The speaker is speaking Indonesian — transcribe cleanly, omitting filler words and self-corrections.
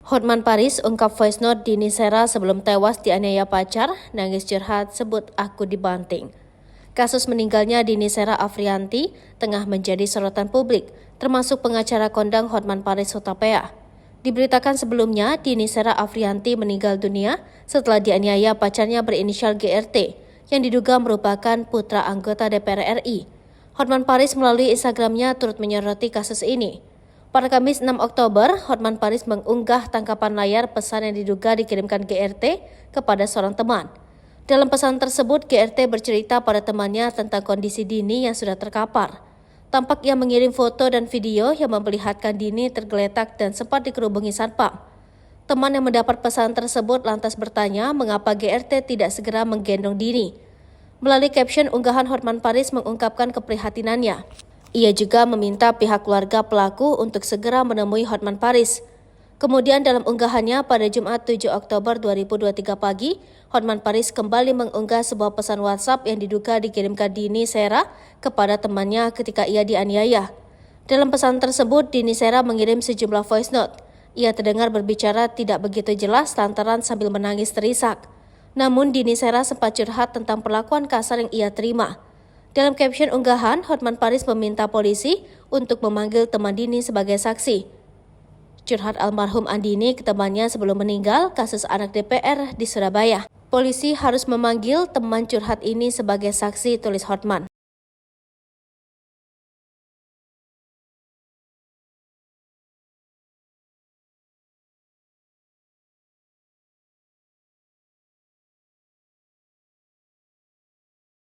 Hotman Paris ungkap voice note Dini Sera sebelum tewas dianiaya pacar, nangis curhat sebut aku dibanting. Kasus meninggalnya Dini Sera Afrianti tengah menjadi sorotan publik, termasuk pengacara kondang Hotman Paris Hutapea. Diberitakan sebelumnya, Dini Sera Afrianti meninggal dunia setelah dianiaya pacarnya berinisial GRT, yang diduga merupakan putra anggota DPR RI. Hotman Paris melalui Instagramnya turut menyoroti kasus ini. Pada Kamis 6 Oktober, Hotman Paris mengunggah tangkapan layar pesan yang diduga dikirimkan GRT kepada seorang teman. Dalam pesan tersebut, GRT bercerita pada temannya tentang kondisi Dini yang sudah terkapar. Tampak ia mengirim foto dan video yang memperlihatkan Dini tergeletak dan sempat dikerubungi satpam. Teman yang mendapat pesan tersebut lantas bertanya mengapa GRT tidak segera menggendong Dini. Melalui caption unggahan, Hotman Paris mengungkapkan keprihatinannya. Ia juga meminta pihak keluarga pelaku untuk segera menemui Hotman Paris. Kemudian dalam unggahannya pada Jumat 7 Oktober 2023 pagi, Hotman Paris kembali mengunggah sebuah pesan WhatsApp yang diduga dikirimkan Dini Sera kepada temannya ketika ia dianiaya. Dalam pesan tersebut, Dini Sera mengirim sejumlah voice note. Ia terdengar berbicara tidak begitu jelas lantaran sambil menangis terisak. Namun Dini Sera sempat curhat tentang perlakuan kasar yang ia terima. Dalam caption unggahan, Hotman Paris meminta polisi untuk memanggil teman Dini sebagai saksi. Curhat almarhum Andini ke temannya sebelum meninggal kasus anak DPR di Surabaya. Polisi harus memanggil teman curhat ini sebagai saksi, tulis Hotman.